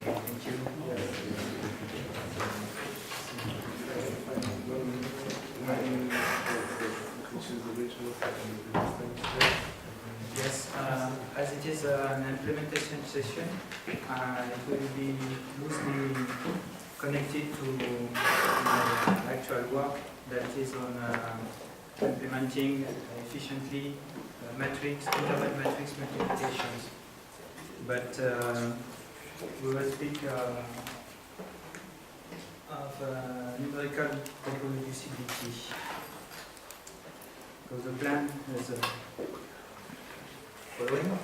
Thank you. Yes, as it is an implementation session, it will be loosely connected to my actual work that is on implementing efficiently interval matrix multiplications. But we will speak of numerical reproducibility. So the plan is following.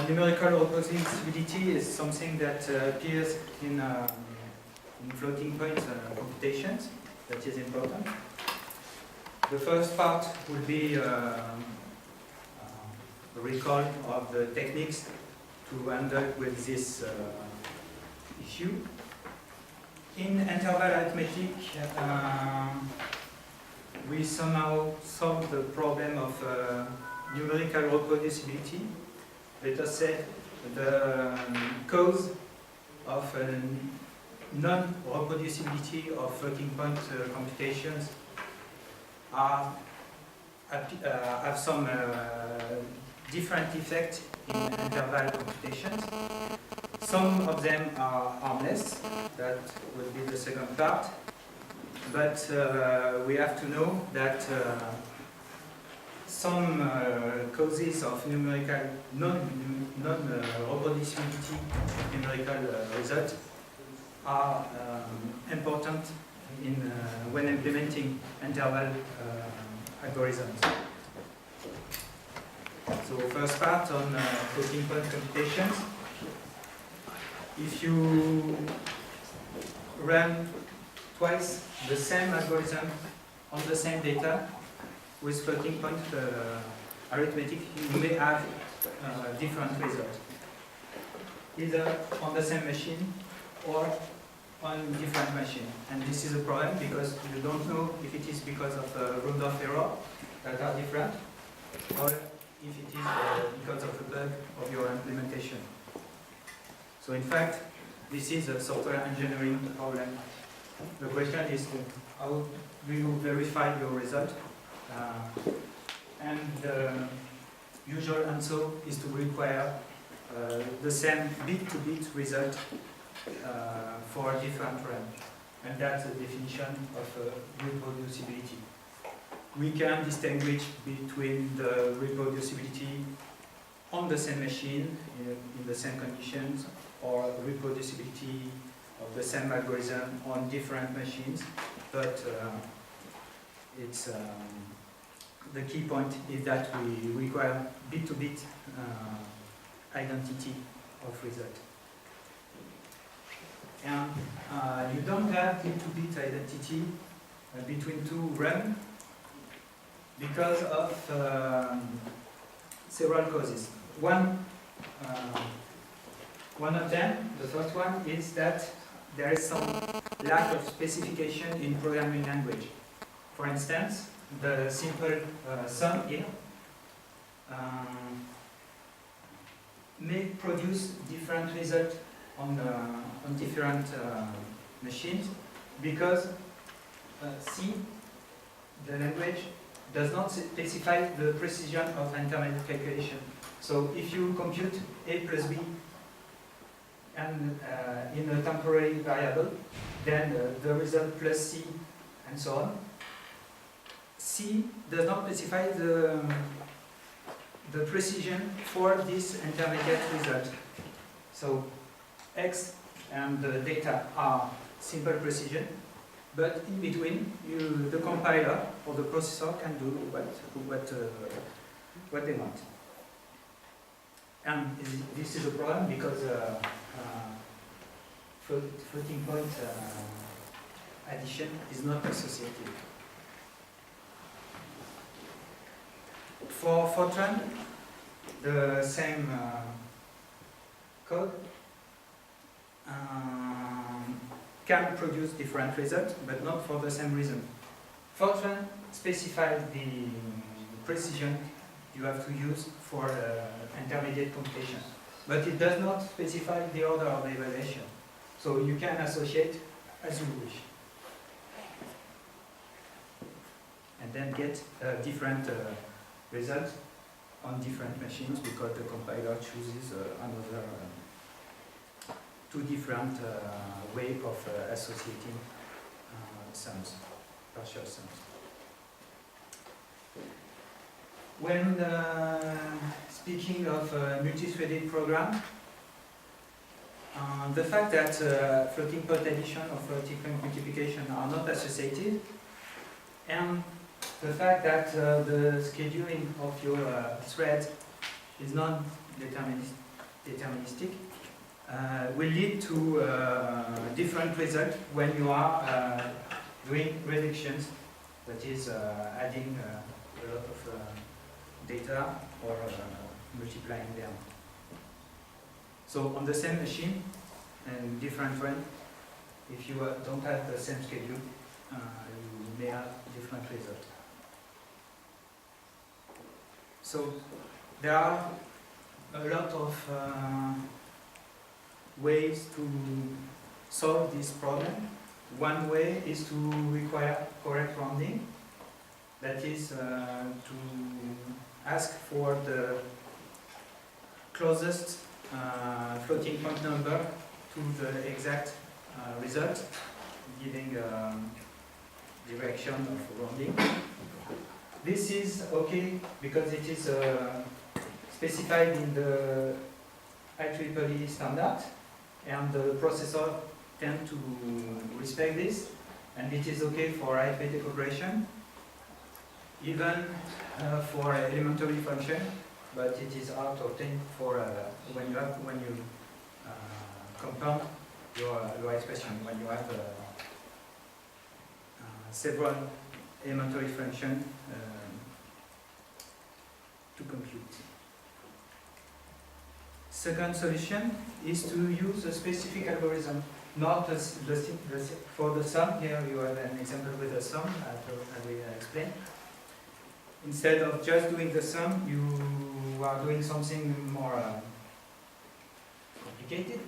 Numerical reproducibility is something that appears in floating point computations. That is important. The first part will be a recall of the techniques to handle with this issue. In interval arithmetic, we somehow solve the problem of numerical reproducibility. Let us say the cause of non-reproducibility of floating point computations have some different effects in interval computations. Some of them are harmless, that will be the second part, but we have to know that some causes of numerical non-reproducibility numerical results are important in when implementing interval algorithms. So first part on floating point computations. If you run twice the same algorithm on the same data with floating point arithmetic, you may have different results, either on the same machine or on different machine. And this is a problem because you don't know if it is because of round of error that are different, or if it is because of a bug of your implementation. So in fact, this is a software engineering problem. The question is how do you verify your result? And the usual answer is to require the same bit-to-bit result for a different run. And that's the definition of reproducibility. We can distinguish between the reproducibility on the same machine, in the same conditions, or reproducibility of the same algorithm on different machines. But it's the key point is that we require bit-to-bit identity of result. And you don't have bit-to-bit identity between two runs because of several causes. One of them, the first one, is that there is some lack of specification in programming language. For instance, the simple sum here may produce different results on different machines because C, the language, does not specify the precision of intermediate calculation. So if you compute A plus B and in a temporary variable, then the result plus C and so on. C does not specify the precision for this intermediate result. So X and the data are simple precision, but in between, the compiler or the processor can do what they want. And this is a problem because floating point addition is not associative. For Fortran, the same code can produce different results, but not for the same reason. Fortran specifies the precision you have to use for intermediate computation. but it does not specify the order of the evaluation. So you can associate as you wish. And then get different results on different machines because the compiler chooses another two different way of associating sums, partial sums. When speaking of multi-threaded program, the fact that floating point addition or floating point multiplication are not associated, and the fact that the scheduling of your thread is not deterministic will lead to different results when you are doing reductions, that is adding a lot of data or multiplying them. So on the same machine and different thread, if you don't have the same schedule, you may have different results. So there are a lot of ways to solve this problem. One way is to require correct rounding. That is to ask for the closest floating point number to the exact result, giving direction of rounding. This is okay because it is specified in the IEEE standard, and the processor tend to respect this, and it is okay for arithmetic operation, even for elementary function, but it is hard to obtain for when you compound your expression, when you have several elementary functions to compute. Second solution is to use a specific algorithm, not for the sum. Here you have an example with a sum, as we explained. Instead of just doing the sum, you are doing something more complicated.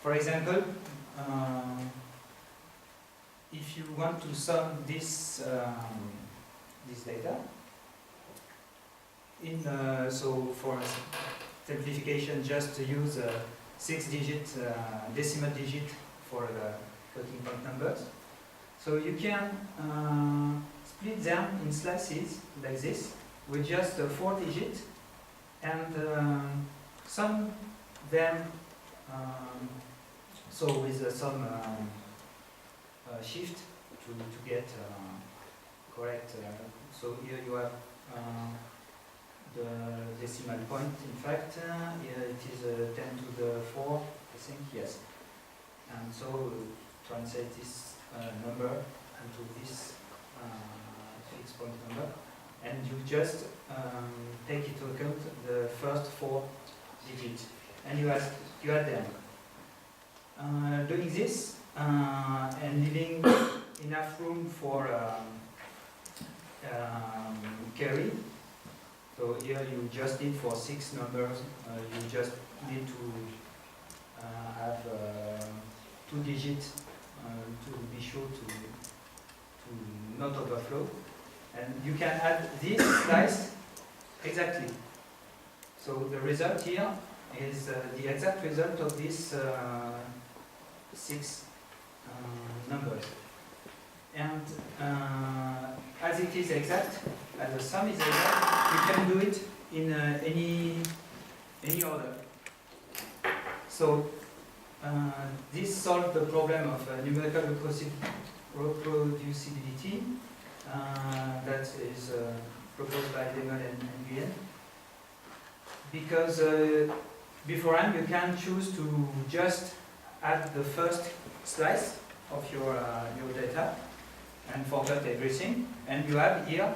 For example, if you want to sum this data, so for simplification, just to use a 6-digit decimal digit for the floating point numbers. So you can split them in slices like this with just 4 digits and sum them. So with some shift to get correct. So here you have the decimal point. In fact, here it is 10 to the 4, I think, yes. And so translate this number into this fixed point number, and you just take into account the first 4 digits, and you add them. Doing this and leaving enough room for carry. So here you just need for 6 numbers, you just need to have 2 digits to be sure to not overflow. And you can add this slice exactly. So the result here is the exact result of these 6 numbers. And as it is exact, as the sum is exact, you can do it in any order. So this solves the problem of numerical reproducibility that is proposed by Lemel and Nguyen. Because beforehand you can choose to just add the first slice of your data and forget everything, and you have here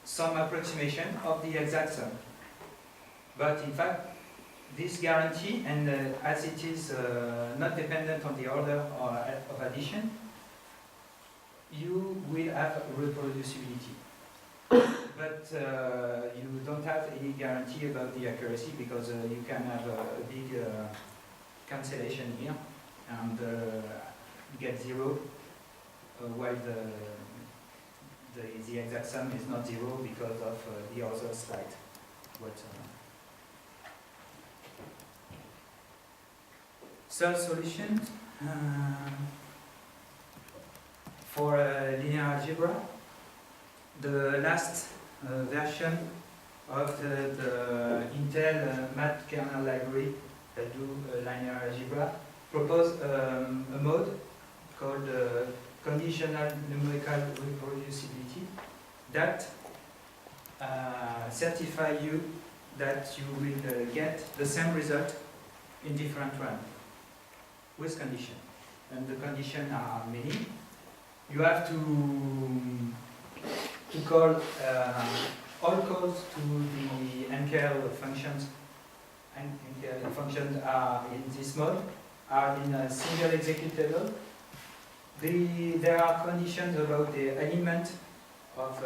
some approximation of the exact sum. But in fact, this guarantee, and as it is not dependent on the order of addition, you will have reproducibility. but you don't have any guarantee about the accuracy because you can have a big cancellation here and get 0 while the exact sum is not 0 because of the other slide. Third solution for linear algebra, the last version of the Intel math kernel library that do linear algebra propose a mode called conditional numerical reproducibility that certify you that you will get the same result in different runs with condition. And the conditions are many. You have to call all calls to the NKL functions. NKL functions are in this mode, are in a single executable. There are conditions about the element of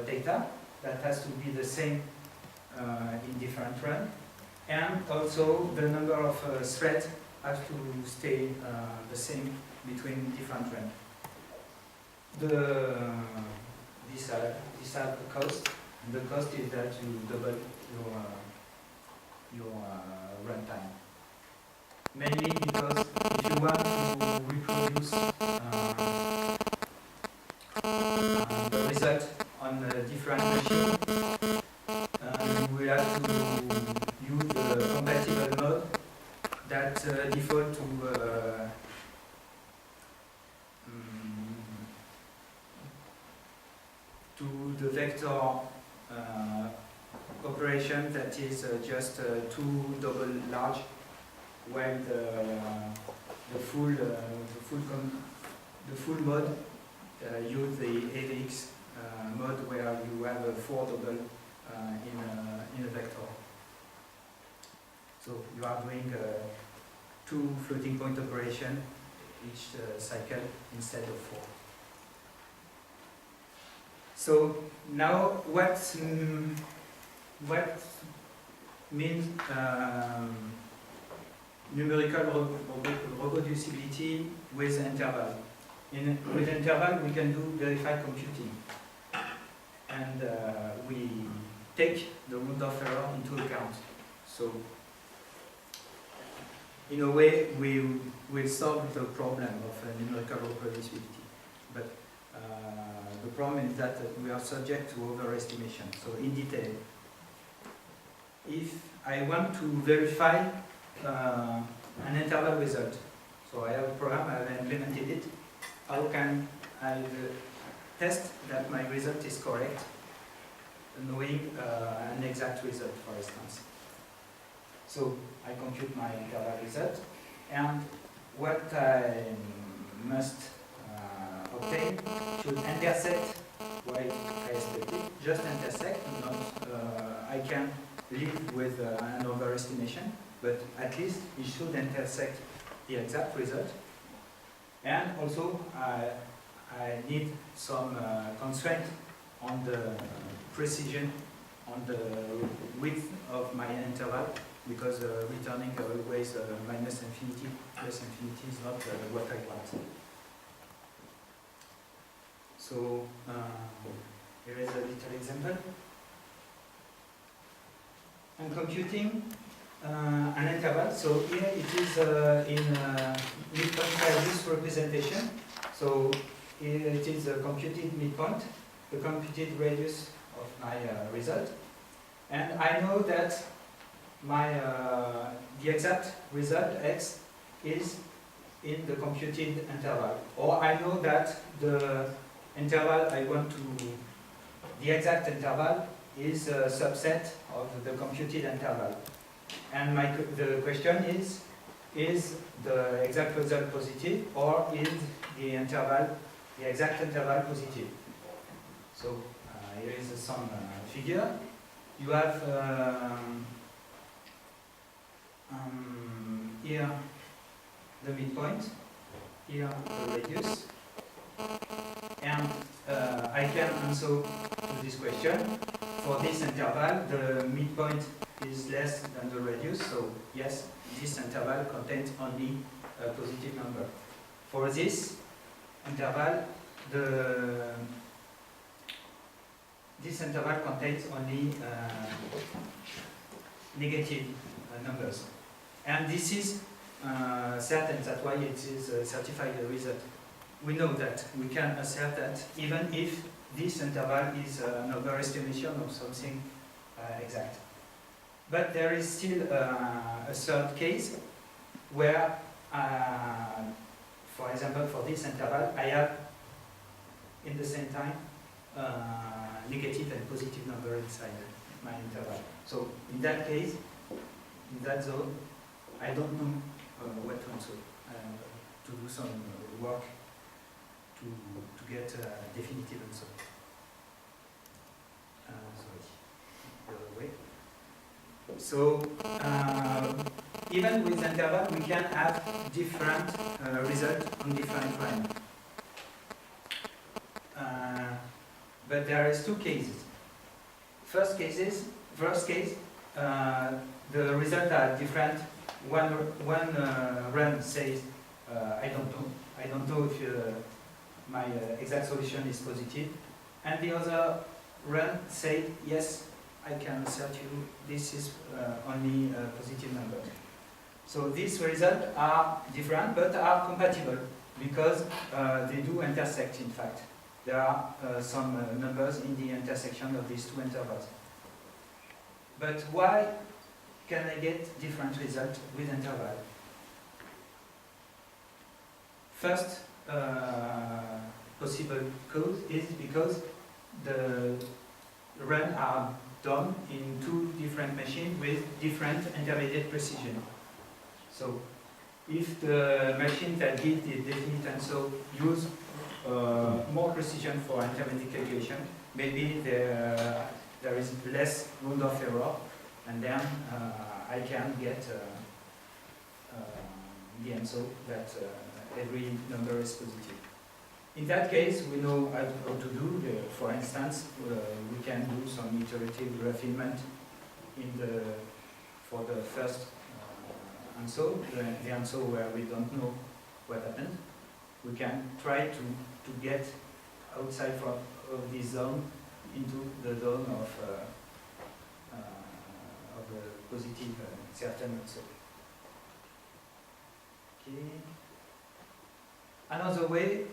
data that has to be the same in different runs, and also the number of threads has to stay the same between different runs. These are the cost. And the cost is that you double your runtime. Mainly because if you want to reproduce the result on a different machine, you will have to use the compatible mode that default to the vector operation that is just 2 double large, while the full mode use the AVX mode where you have a 4 double in a vector. So you are doing 2 floating point operation each cycle instead of 4. So now what means numerical reproducibility with interval? With interval we can do verified computing, and we take the root of error into account. So in a way we will solve the problem of numerical reproducibility. But the problem is that we are subject to overestimation. So in detail, if I want to verify an interval result, so I have a program, I have implemented it, how can I test that my result is correct, knowing an exact result, for instance? So I compute my interval result, and what I must obtain should intersect what I expected, just intersect, not I can live with an overestimation, but at least it should intersect the exact result. And also I need some constraint on the precision, on the width of my interval, because returning always minus infinity, plus infinity is not what I want. So here is a little example. I'm computing an interval. So here it is in midpoint radius representation. So here it is a computed midpoint, the computed radius of my result, and I know that my the exact result x is in the computed interval, or I know that the interval I want to, the exact interval is a subset of the computed interval. And the question is the exact result positive, or is the interval, the exact interval positive? So here is some figure. You have here the midpoint, here the radius, and I can answer to this question for this interval, the midpoint is less than the radius, so yes, this interval contains only a positive number. For this interval, this interval contains only negative numbers. And this is certain, that's why it is a certified result. We know that, we can assert that, even if this interval is an overestimation of something exact. But there is still a third case where, for example, for this interval, I have in the same time negative and positive number inside my interval. So in that case, in that zone, I don't know what to answer, to do some work to get a definitive answer. Sorry, the other way. So even with interval, we can have different results on different parameters. But there is two cases. First case, the results are different. One run says, I don't know if my exact solution is positive, and the other run said, yes, I can assert you this is only a positive number. So these results are different but are compatible because they do intersect, in fact. There are some numbers in the intersection of these two intervals. But why can I get different results with interval? First possible cause is because the runs are done in two different machines with different intermediate precision. So if the machine that gives the definite answer use more precision for intermediate calculation, maybe there is less room of error, and then I can get the answer that every number is positive. In that case, we know how to do. For instance, we can do some iterative refinement for the first answer, the answer where we don't know what happened. We can try to get outside of this zone into the zone of the positive certain answer. Okay. Another way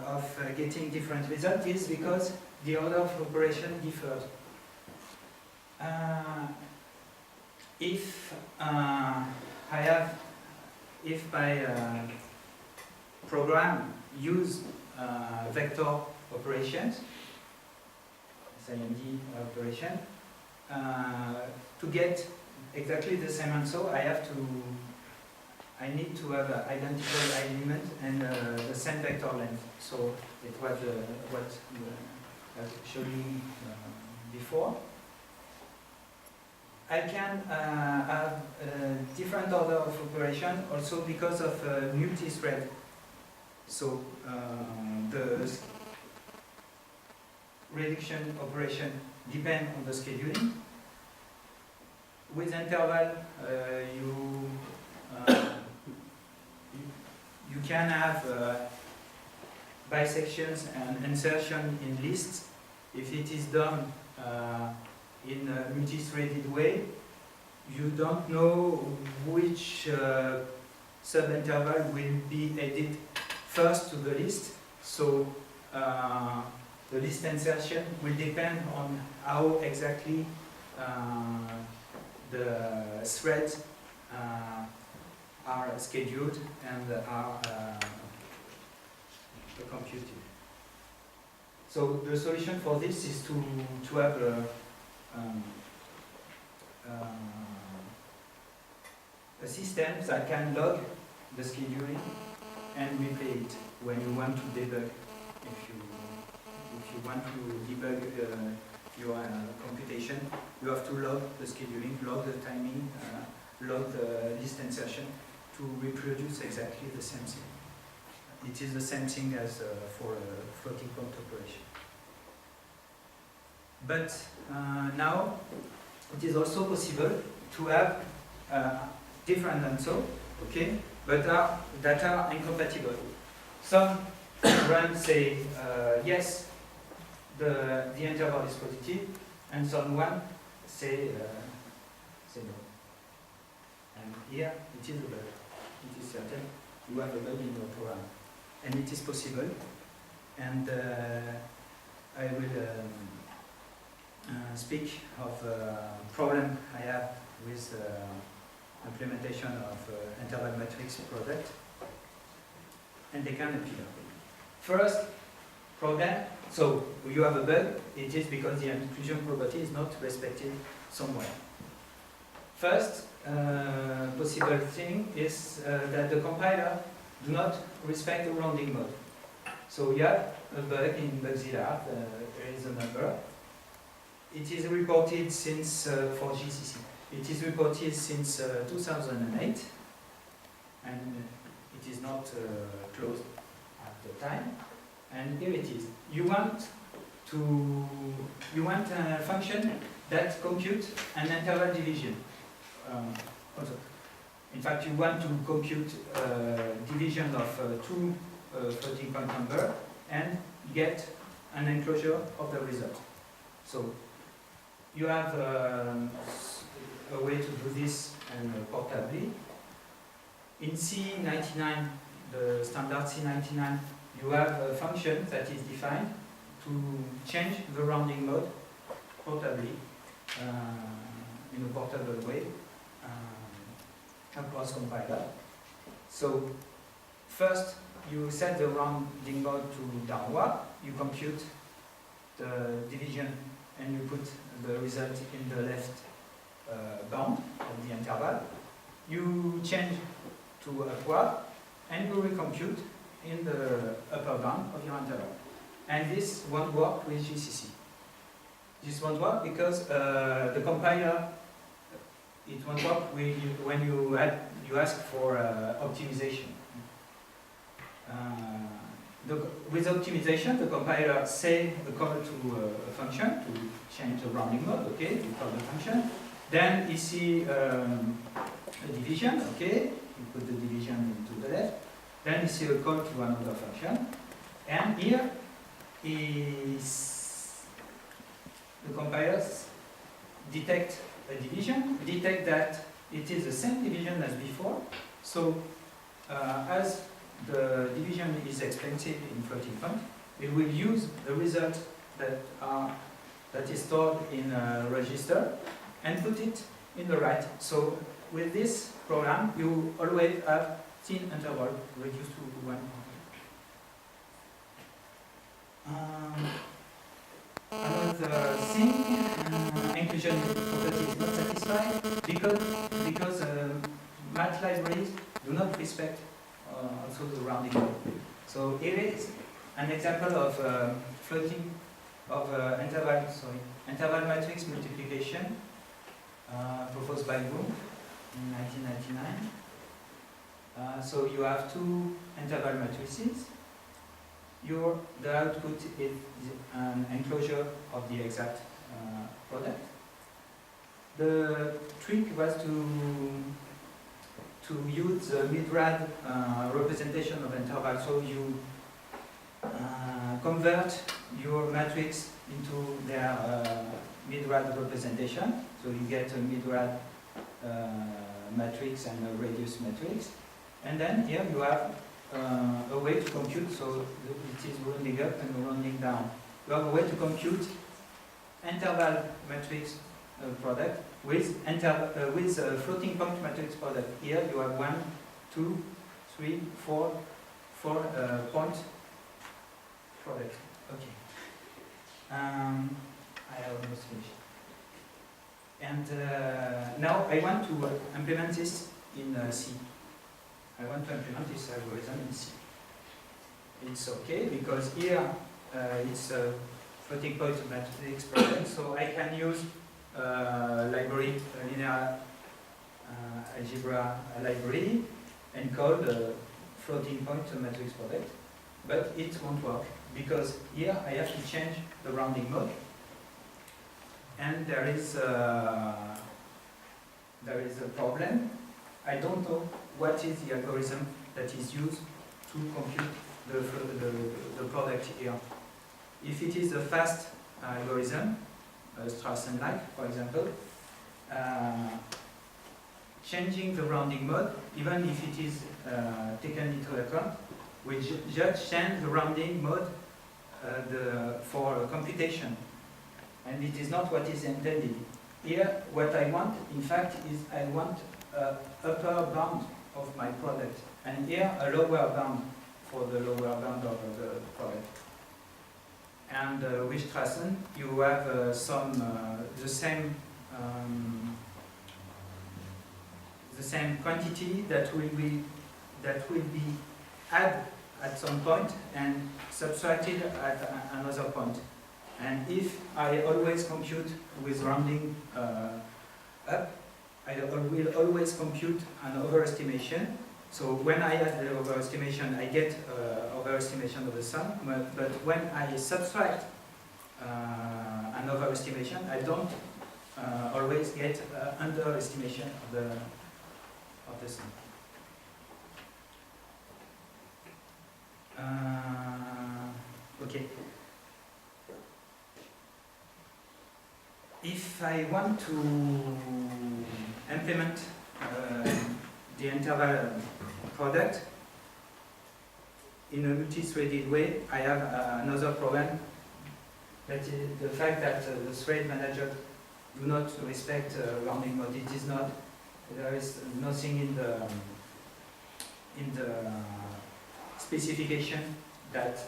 of getting different results is because the order of operation differs. If my program use vector operations, SIMD operation, to get exactly the same answer, I need to have an identical element and the same vector length. So it was what I was showing before. I can have a different order of operation also because of multi-thread. So the reduction operation depends on the scheduling. With interval, you can have bisections and insertion in lists. If it is done in a multi-threaded way, you don't know which subinterval will be added first to the list. So the list insertion will depend on how exactly the threads are scheduled and are computed. So the solution for this is to have a system that can log the scheduling and replay it when you want to debug. If you want to debug your computation, you have to log the scheduling, log the timing, log the list insertion to reproduce exactly the same thing. It is the same thing as for a floating point operation. But now it is also possible to have different answers, okay, but that are incompatible. Some runs say yes, the interval is positive, and someone say no. And here it is a bug. It is certain you have a bug in your program, and it is possible. And I will speak of a problem I have with implementation of interval matrix product, and they can appear. First problem, so you have a bug, it is because the inclusion property is not respected somewhere. First possible thing is that the compiler do not respect the rounding mode. So you have a bug in Bugzilla, there is a number. It is reported since, for GCC, it is reported since 2008, and it is not closed at the time. And here it is. You want a function that computes an interval division. Also, in fact, you want to compute division of two floating point number and get an enclosure of the result. So you have a way to do this portably. In C99, the standard C99, you have a function that is defined to change the rounding mode portably in a portable way across compiler. So first you set the rounding mode to downward, you compute the division and you put the result in the left bound of the interval. You change to upward and you recompute in the upper bound of your interval. And this won't work with GCC. This won't work because the compiler, it won't work when you ask for optimization. With optimization, the compiler say the call to a function to change the rounding mode, okay, you call the function. Then you see a division, okay, you put the division into the left. Then you see a call to another function. And here is the compilers detect a division, detect that it is the same division as before. So as the division is expensive in floating point, it will use the result that is stored in a register and put it in the right. So with this program, you always have thin interval reduced to 1. Another thing, inclusion property is not satisfied because math libraries do not respect also the rounding mode. So here is an example of floating of interval matrix multiplication proposed by Boom in 1999. So you have two interval matrices. The output is an enclosure of the exact product. The trick was to use the mid-rad representation of interval. So you convert your matrix into their mid-rad representation. So you get a mid-rad matrix and a radius matrix. And then here you have a way to compute, so it is rounding up and rounding down. You have a way to compute interval matrix product with floating point matrix product. Here you have 1, 2, 3, 4 point product. Okay. I almost finished. And now I want to implement this in C. I want to implement this algorithm in C. It's okay because here it's a floating point matrix product, so I can use library, linear algebra library, and call the floating point matrix product. But it won't work because here I have to change the rounding mode. and there is a problem. I don't know what is the algorithm that is used to compute the product here. If it is a fast algorithm, Strassen-like, for example, changing the rounding mode, even if it is taken into account, we just change the rounding mode for computation. And it is not what is intended. Here, what I want, in fact, is I want an upper bound of my product, and here a lower bound for the lower bound of the product. And with Strassen, you have the same quantity that will be added at some point and subtracted at another point. And if I always compute with rounding up, I will always compute an overestimation. So when I add the overestimation, I get overestimation of the sum. But when I subtract an overestimation, I don't always get underestimation of the sum. Okay. If I want to implement the interval product in a multi-threaded way, I have another problem. That is the fact that the thread manager do not respect rounding mode. It is not. There is nothing in the specification that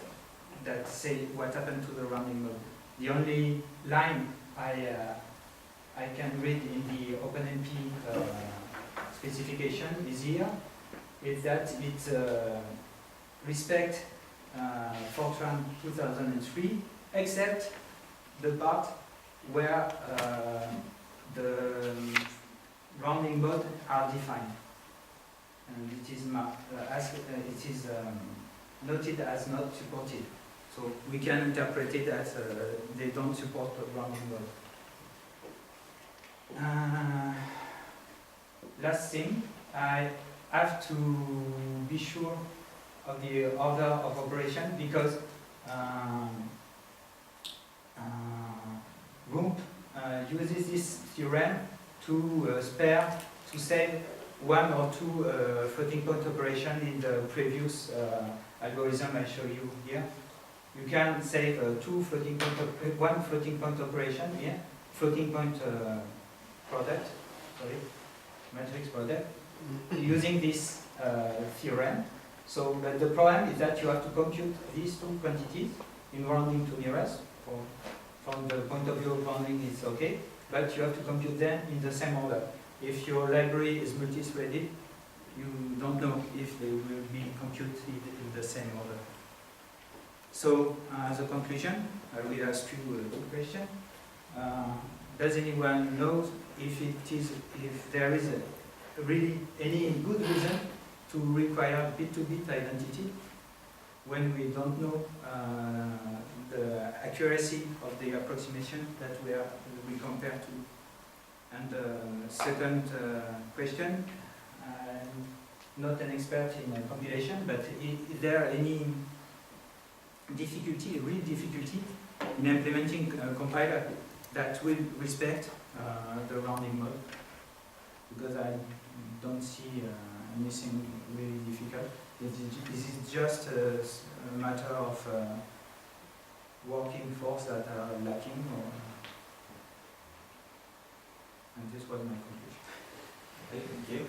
say what happened to the rounding mode. The only line I can read in the OpenMP specification is here. Is that it respect Fortran 2003, except the part where the rounding mode are defined, and it is noted as not supported. So we can interpret it as they don't support the rounding mode. Last thing, I have to be sure of the order of operation, because Rump uses this theorem to save one or two floating point operation in the previous algorithm I show you here. You can save one floating point operation here, floating point matrix product, using this theorem. So, but the problem is that you have to compute these two quantities in rounding to nearest. From the point of view of rounding, it's okay, but you have to compute them in the same order. If your library is multi-threaded, you don't know if they will be computed in the same order. So, as a conclusion, I will ask you two questions. Does anyone know if there is really any good reason to require bit-to-bit identity when we don't know the accuracy of the approximation that we compare to? And second question, I'm not an expert in compilation, but is there any difficulty, real difficulty, in implementing a compiler that will respect the rounding mode? Because I don't see anything really difficult. Is it just a matter of working force that are lacking? And this was my conclusion. Thank you.